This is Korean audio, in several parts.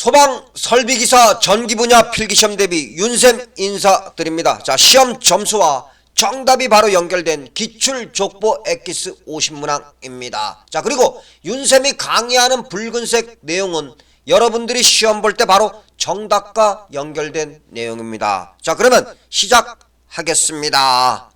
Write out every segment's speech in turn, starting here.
소방 설비기사 전기 분야 필기시험 대비 윤쌤 인사드립니다. 자, 시험 점수와 정답이 바로 연결된 기출족보 엑기스 50문항입니다. 자, 그리고 윤쌤이 강의하는 붉은색 내용은 여러분들이 시험 볼 때 바로 정답과 연결된 내용입니다. 자, 그러면 시작하겠습니다.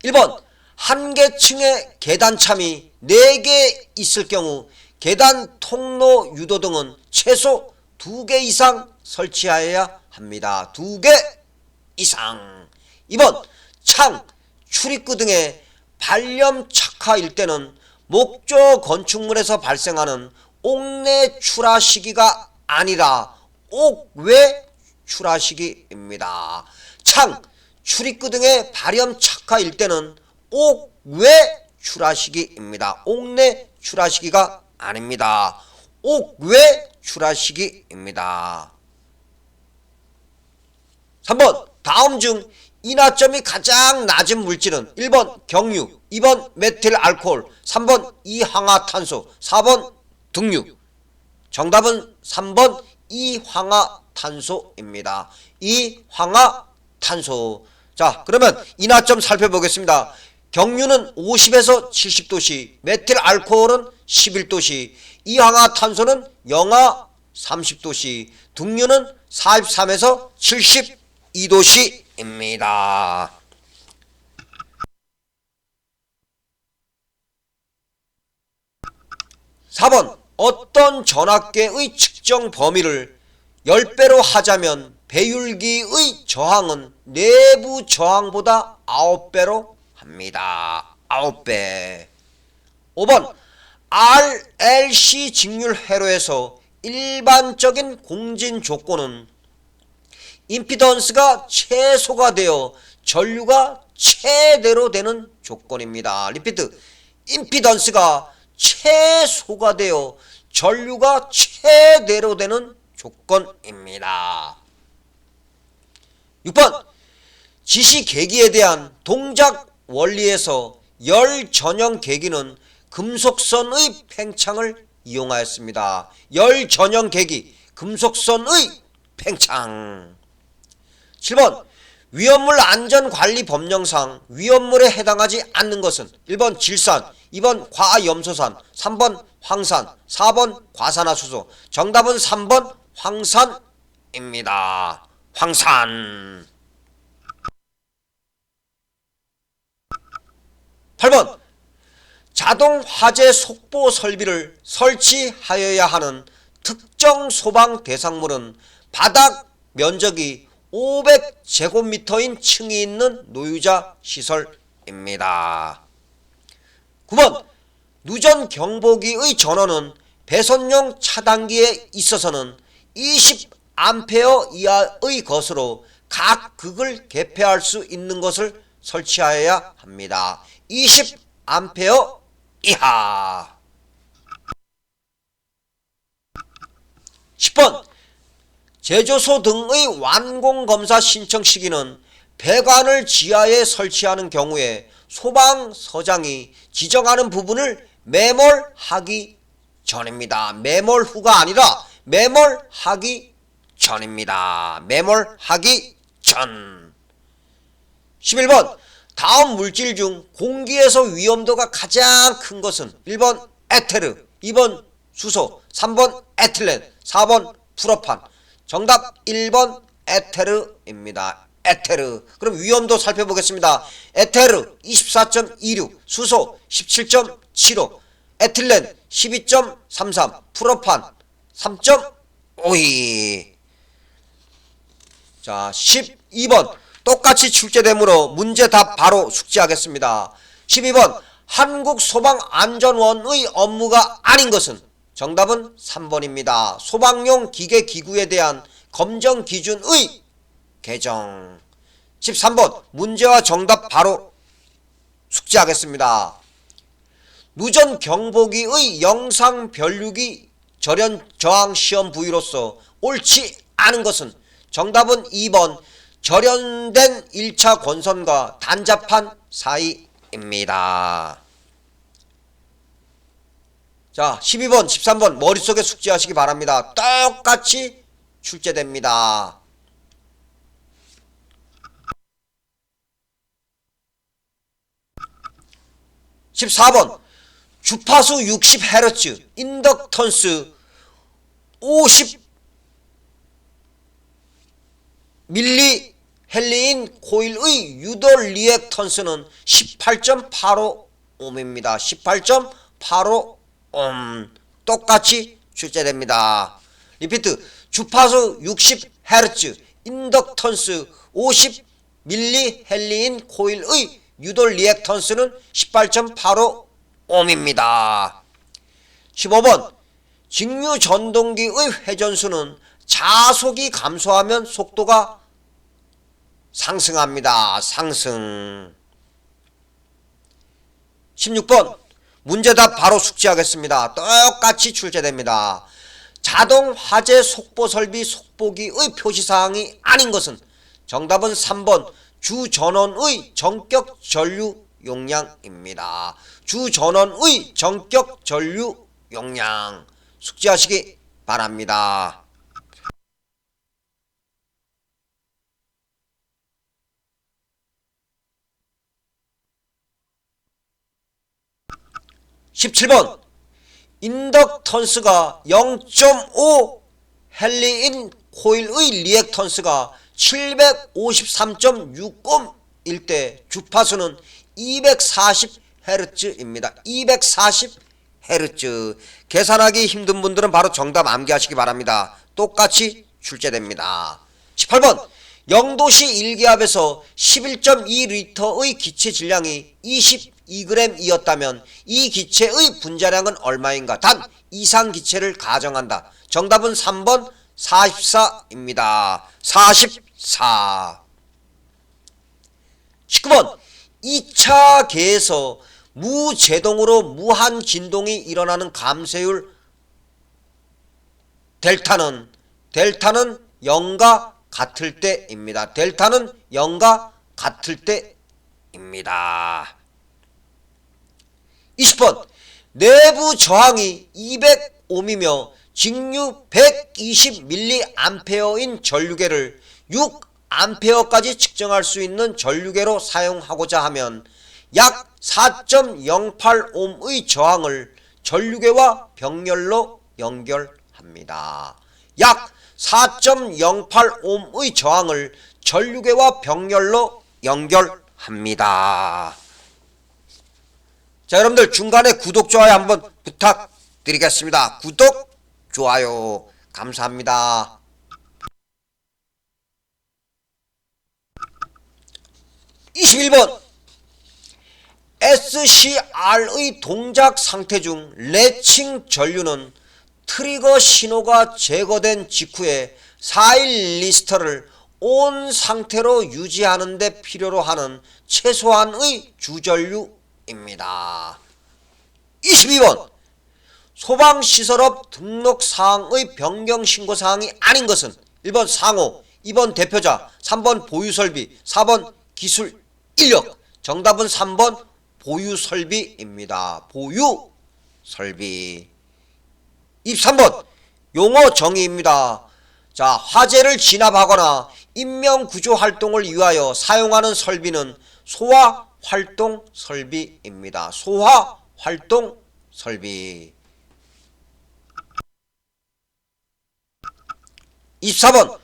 1번, 한 개 층의 계단참이 4개 있을 경우 계단 통로 유도등은 최소 2개 이상 설치하여야 합니다. 2개 이상. 2번, 창, 출입구 등의 발염 착화일 때는 목조 건축물에서 발생하는 옥내 출하 시기가 아니라 옥외 출하 시기입니다. 창, 출입구 등의 발염 착화일 때는 옥외 출하 시기입니다. 옥내 출하 시기가 아닙니다. 옥외 출하 시기입니다. 3번, 다음 중 인화점이 가장 낮은 물질은 1번 경유, 2번 메틸 알코올, 3번 이황화탄소, 4번 등유. 정답은 3번 이황화탄소입니다. 이황화탄소. 자, 그러면 인화점 살펴보겠습니다. 경유는 50에서 70도씨, 메틸 알코올은 11도씨, 이황화탄소는 영하 30도씨, 등유는 43에서 72도씨입니다. 4번, 어떤 전압계의 측정 범위를 10배로 하자면 배율기의 저항은 내부 저항보다 9배로 합니다. 9배. 5번, RLC 직률 회로에서 일반적인 공진 조건은 임피던스가 최소가 되어 전류가 최대로 되는 조건입니다. 리피트, 임피던스가 최소가 되어 전류가 최대로 되는 조건입니다. 6번, 지시계기에 대한 동작 원리에서 열 전형 계기는 금속선의 팽창을 이용하였습니다. 열 전형 계기, 금속선의 팽창. 7번, 위험물 안전관리법령상 위험물에 해당하지 않는 것은 1번 질산, 2번 과염소산, 3번 황산, 4번 과산화수소. 정답은 3번 황산입니다. 황산. 8번, 자동 화재 속보 설비를 설치하여야 하는 특정 소방 대상물은 바닥 면적이 500제곱미터인 층이 있는 노유자 시설입니다. 9번, 누전 경보기의 전원은 배선용 차단기에 있어서는 20A 이하의 것으로 각 극을 개폐할 수 있는 것을 설치하여야 합니다. 20A 이하. 10번, 제조소 등의 완공검사 신청 시기는 배관을 지하에 설치하는 경우에 소방서장이 지정하는 부분을 매몰하기 전입니다. 매몰 후가 아니라 매몰하기 전입니다. 매몰하기 전. 11번, 다음 물질 중 공기에서 위험도가 가장 큰 것은 1번 에테르, 2번 수소, 3번 에틸렌, 4번 프로판. 정답 1번 에테르입니다. 에테르. 그럼 위험도 살펴보겠습니다. 에테르 24.26, 수소 17.75, 에틸렌 12.33, 프로판 3.52. 자, 12번 똑같이 출제되므로 문제 답 바로 숙지하겠습니다. 12번, 한국소방안전원의 업무가 아닌 것은 정답은 3번입니다. 소방용 기계 기구에 대한 검정 기준의 개정. 13번, 문제와 정답 바로 숙지하겠습니다. 누전 경보기의 영상 변류기 절연 저항 시험 부위로서 옳지 않은 것은 정답은 2번, 절연된 1차 권선과 단자판 사이입니다. 자, 12번, 13번 머릿속에 숙지하시기 바랍니다. 똑같이 출제됩니다. 14번 주파수 60Hz 인덕턴스 50mH인 코일의 유도 리액턴스는 18.85ohm입니다. 18.85ohm 똑같이 출제됩니다. 리피트 주파수 60Hz 인덕턴스 50mH인 코일의 유도 리액턴스는 18.85ohm입니다. 15번 직류 전동기의 회전수는 자속이 감소하면 속도가 상승합니다. 상승. 16번 문제답 바로 숙지하겠습니다. 똑같이 출제됩니다. 자동 화재 속보 설비 속보기의 표시사항이 아닌 것은 정답은 3번 주전원의 전격 전류 용량입니다. 주전원의 전격 전류 용량 숙지하시기 바랍니다. 17번 인덕턴스가 0.5헨리인 코일의 리액턴스가 753.60일 때 주파수는 240Hz입니다. 240Hz. 계산하기 힘든 분들은 바로 정답 암기하시기 바랍니다. 똑같이 출제됩니다. 18번 0도씨 1기압에서 11.2L의 기체 질량이 22g이었다면 이 기체의 분자량은 얼마인가? 단 이상 기체를 가정한다. 정답은 3번 44입니다. 44. 19번 2차 계에서 무제동으로 무한 진동이 일어나는 감쇄율 델타는 0과 같을 때입니다. 델타는 0과 같을 때입니다. 20번 내부 저항이 200ohm이며 직류 120mA인 전류계를 6A까지 측정할 수 있는 전류계로 사용하고자 하면 약 4.08ohm의 저항을 전류계와 병렬로 연결합니다. 약 4.08ohm의 저항을 전류계와 병렬로 연결합니다. 자, 여러분들 중간에 구독, 좋아요 한번 부탁드리겠습니다. 구독, 좋아요 감사합니다. 21번 SCR의 동작 상태 중 레칭 전류는 트리거 신호가 제거된 직후에 4일 리스터를 온 상태로 유지하는 데 필요로 하는 최소한의 주전류입니다. 22번 소방시설업 등록사항의 변경신고사항이 아닌 것은 1번 상호, 2번 대표자, 3번 보유설비, 4번 기술인력. 정답은 3번 보유설비입니다. 보유설비. 23번 용어 정의입니다. 자, 화재를 진압하거나 인명구조 활동을 위하여 사용하는 설비는 소화활동 설비입니다. 소화활동 설비. 24번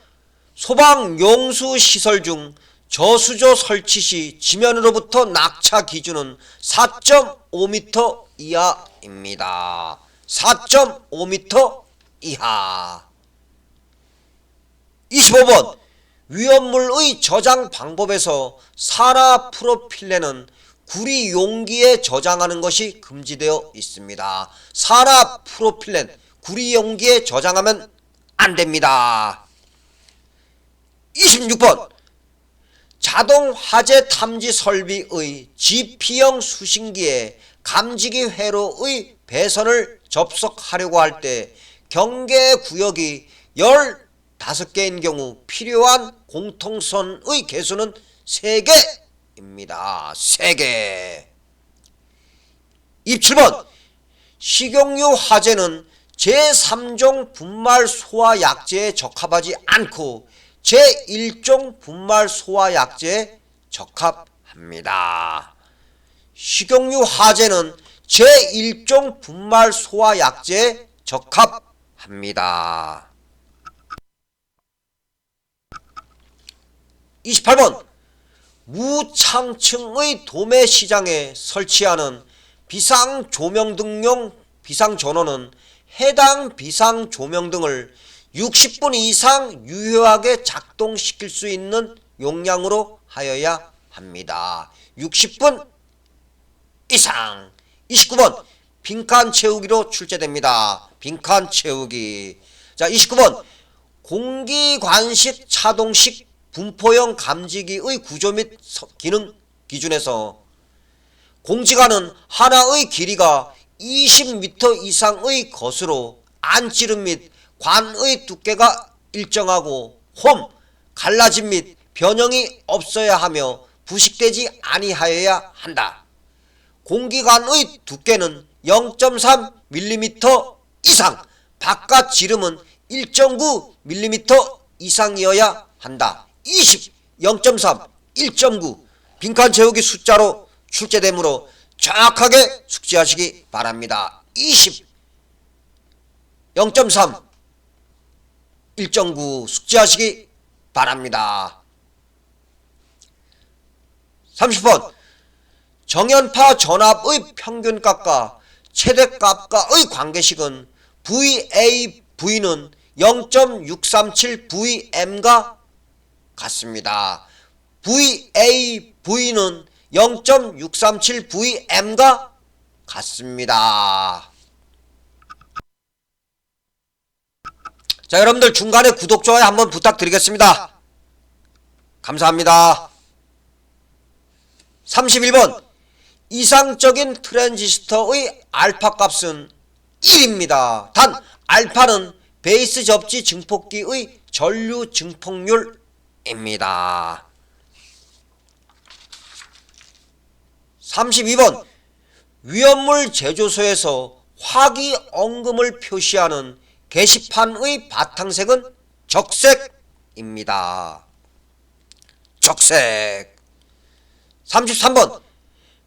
소방용수시설 중 저수조 설치 시 지면으로부터 낙차 기준은 4.5m 이하입니다. 4.5m 이하. 25번 위험물의 저장 방법에서 산화프로필렌은 구리 용기에 저장하는 것이 금지되어 있습니다. 산화프로필렌 구리 용기에 저장하면 안됩니다. 26번 자동 화재 탐지 설비의 GP형 수신기에 감지기 회로의 배선을 접속하려고 할 때 경계구역이 15개인 경우 필요한 공통선의 개수는 3개입니다. 3개. 27번 식용유 화재는 제3종 분말 소화약제에 적합하지 않고 제1종 분말 소화약제에 적합합니다. 식용유 화재는 제1종 분말 소화약제에 적합합니다. 28번 무창층의 도매 시장에 설치하는 비상조명등용 비상전원은 해당 비상조명등을 60분 이상 유효하게 작동시킬 수 있는 용량으로 하여야 합니다. 60분 이상. 29번 빈칸 채우기로 출제됩니다. 빈칸 채우기. 자, 29번 공기관식 차동식 분포형 감지기의 구조 및 기능 기준에서 공지관은 하나의 길이가 20m 이상의 것으로 안찌름 및 관의 두께가 일정하고 갈라짐 및 변형이 없어야 하며 부식되지 아니하여야 한다. 공기관의 두께는 0.3mm 이상, 바깥 지름은 1.9mm 이상이어야 한다. 20, 0.3, 1.9 빈칸 채우기 숫자로 출제되므로 정확하게 숙지하시기 바랍니다. 20, 0.3, 1.9 숙지하시기 바랍니다. 30번 정연파 전압의 평균값과 최대값과의 관계식은 VAV는 0.637Vm과 같습니다. VAV는 0.637Vm과 같습니다. 자, 여러분들 중간에 구독, 좋아요 한번 부탁드리겠습니다. 감사합니다. 31번 이상적인 트랜지스터의 알파 값은 1입니다. 단 알파는 베이스 접지 증폭기의 전류 증폭률입니다. 32번 위험물 제조소에서 화기엉금을 표시하는 게시판의 바탕색은 적색입니다. 적색. 33번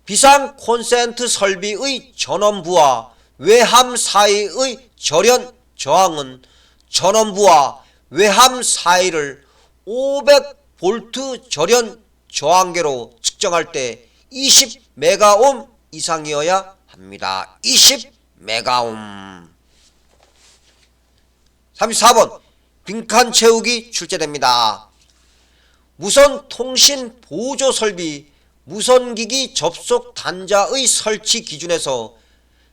비상 콘센트 설비의 전원부와 외함 사이의 절연 저항은 전원부와 외함 사이를 500V 절연 저항계로 측정할 때 20메가옴 이상이어야 합니다. 20메가옴. 34번 빈칸 채우기 출제됩니다. 무선 통신 보조 설비 무선기기 접속 단자의 설치 기준에서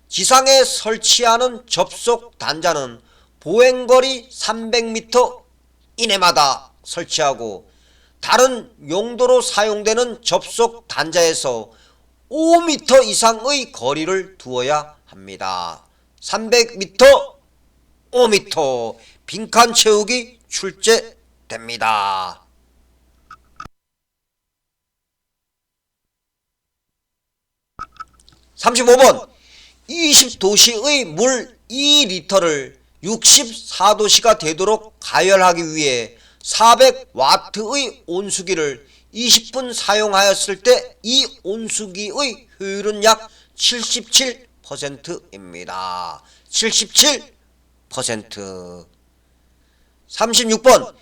지상에 설치하는 접속 단자는 보행거리 300m 이내마다 설치하고 다른 용도로 사용되는 접속 단자에서 5m 이상의 거리를 두어야 합니다. 300m, 5m 빈칸 채우기 출제됩니다. 35번 20도씨의 물 2리터를 64도씨가 되도록 가열하기 위해 400W의 온수기를 20분 사용하였을 때 이 온수기의 효율은 약 77%입니다. 77%. 36번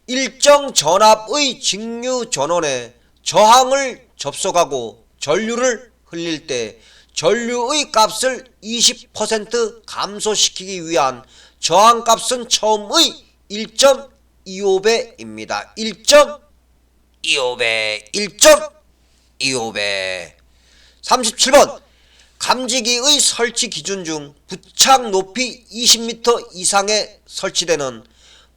일정 전압의 직류 전원에 저항을 접속하고 전류를 흘릴 때 전류의 값을 20% 감소시키기 위한 저항값은 처음의 1.25배입니다. 1.25배. 1.25배. 37번 감지기의 설치 기준 중 부착 높이 20m 이상에 설치되는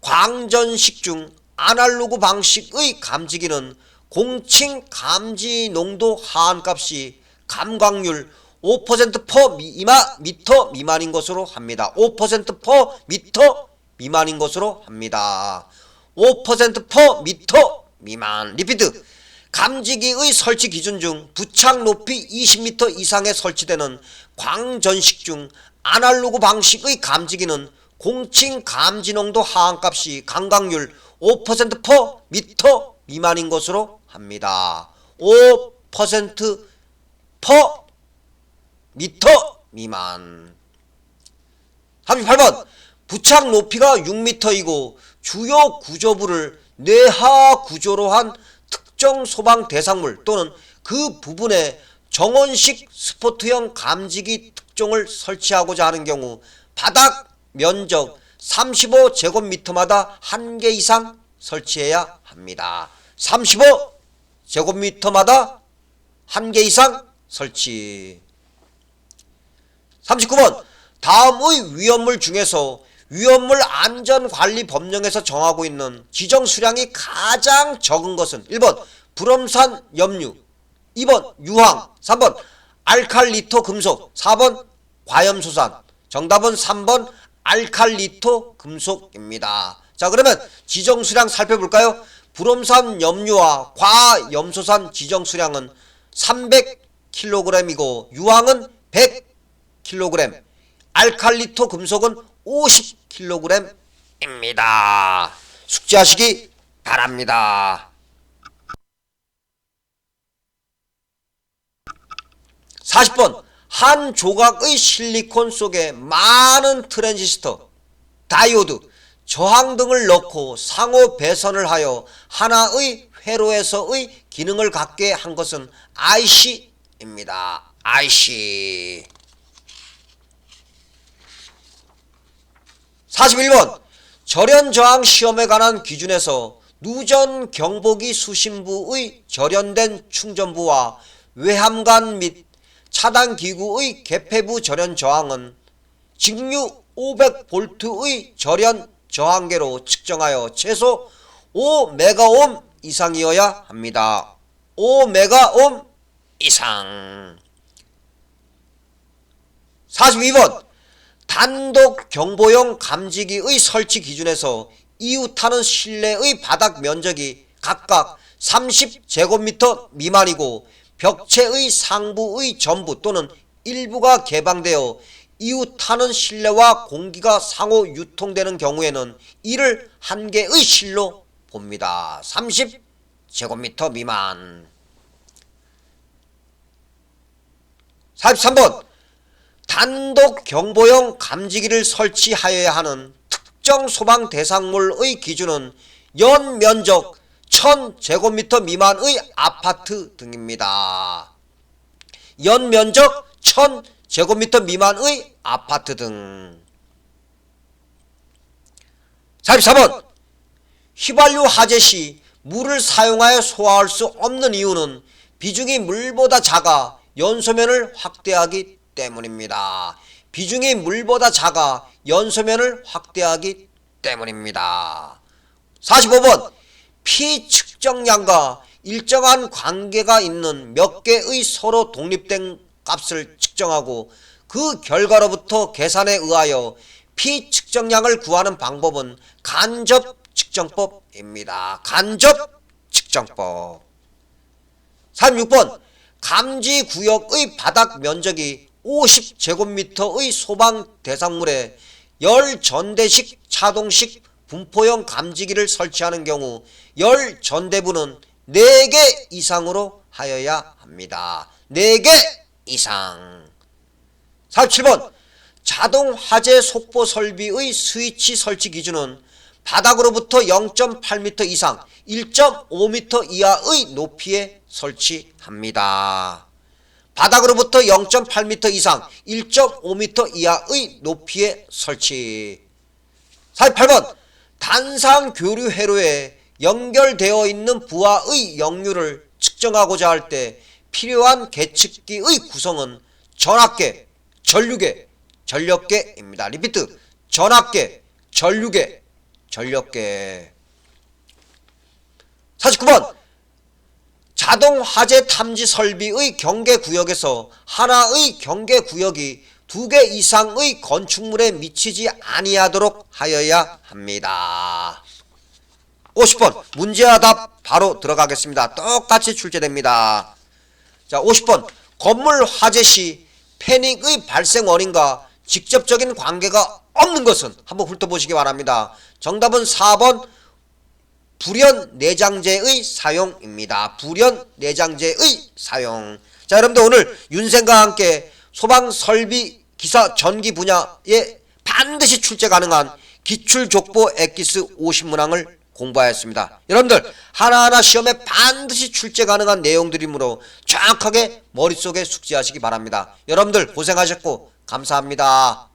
광전식 중 아날로그 방식의 감지기는 공칭 감지 농도 하한값이 감광률 5%/미터 미만인 것으로 합니다. 5%/미터 미만인 것으로 합니다. 5%/미터 미만. 리피트. 감지기의 설치 기준 중 부착 높이 20m 이상에 설치되는 광전식 중 아날로그 방식의 감지기는 공칭 감지농도 하한값이 강강률 5% 미터 미만인 것으로 합니다. 5% 미터 미만. 38번 부착 높이가 6m이고 주요 구조부를 내하 구조로 한 특정 소방 대상물 또는 그 부분에 정원식 스포트형 감지기 특종을 설치하고자 하는 경우 바닥 면적 35제곱미터마다 1개 이상 설치해야 합니다. 35제곱미터마다 1개 이상 설치. 39번 다음의 위험물 중에서 위험물 안전관리법령에서 정하고 있는 지정 수량이 가장 적은 것은 1번 불엄산 염류, 2번 유황, 3번 알칼리토 금속, 4번 과염소산. 정답은 3번 알칼리토 금속입니다. 자, 그러면 지정 수량 살펴볼까요? 불엄산 염류와 과염소산 지정 수량은 300kg이고 유황은 100kg, 알칼리토 금속은 50kg입니다. 숙지하시기 바랍니다. 40번 한 조각의 실리콘 속에 많은 트랜지스터, 다이오드, 저항 등을 넣고 상호 배선을 하여 하나의 회로에서의 기능을 갖게 한 것은 IC입니다. IC. 41번 절연저항 시험에 관한 기준에서 누전 경보기 수신부의 절연된 충전부와 외함관 및 차단기구의 개폐부 절연저항은 직류 500V의 절연저항계로 측정하여 최소 5메가옴 이상이어야 합니다. 5메가옴 이상. 42번 단독 경보용 감지기의 설치 기준에서 이웃하는 실내의 바닥 면적이 각각 30제곱미터 미만이고 벽체의 상부의 전부 또는 일부가 개방되어 이웃하는 실내와 공기가 상호 유통되는 경우에는 이를 한 개의 실로 봅니다. 30제곱미터 미만. 43번 단독 경보용 감지기를 설치하여야 하는 특정 소방 대상물의 기준은 연면적 1000제곱미터 미만의 아파트 등입니다. 연면적 1000제곱미터 미만의 아파트 등. 44번 휘발유 화재 시 물을 사용하여 소화할 수 없는 이유는 비중이 물보다 작아 연소면을 확대하기 때문입니다. 비중이 물보다 작아 연소면을 확대하기 때문입니다. 45번 피 측정량과 일정한 관계가 있는 몇 개의 서로 독립된 값을 측정하고 그 결과로부터 계산에 의하여 피 측정량을 구하는 방법은 간접 측정법입니다. 간접 측정법. 36번 감지구역의 바닥 면적이 50제곱미터의 소방 대상물에 열전대식 차동식 분포형 감지기를 설치하는 경우 열전대부는 4개 이상으로 하여야 합니다. 4개 이상. 47번 자동화재 속보 설비의 스위치 설치 기준은 바닥으로부터 0.8m 이상 1.5m 이하의 높이에 설치합니다. 바닥으로부터 0.8m 이상 1.5m 이하의 높이에 설치. 48번 단상 교류 회로에 연결되어 있는 부하의 역류를 측정하고자 할 때 필요한 계측기의 구성은 전압계, 전류계, 전력계입니다. 리피트. 전압계, 전류계, 전력계. 49번 자동화재 탐지 설비의 경계구역에서 하나의 경계구역이 2개 이상의 건축물에 미치지 아니하도록 하여야 합니다. 50번 문제와 답 바로 들어가겠습니다. 똑같이 출제됩니다. 자, 50번 건물 화재 시 패닉의 발생 원인과 직접적인 관계가 없는 것은 한번 훑어보시기 바랍니다. 정답은 4번 불연 내장재의 사용입니다. 불연 내장재의 사용. 자, 여러분들 오늘 윤생과 함께 소방 설비 기사 전기 분야에 반드시 출제 가능한 기출족보 엑기스 50문항을 공부하였습니다. 여러분들 하나하나 시험에 반드시 출제 가능한 내용들이므로 정확하게 머릿속에 숙지하시기 바랍니다. 여러분들 고생하셨고 감사합니다.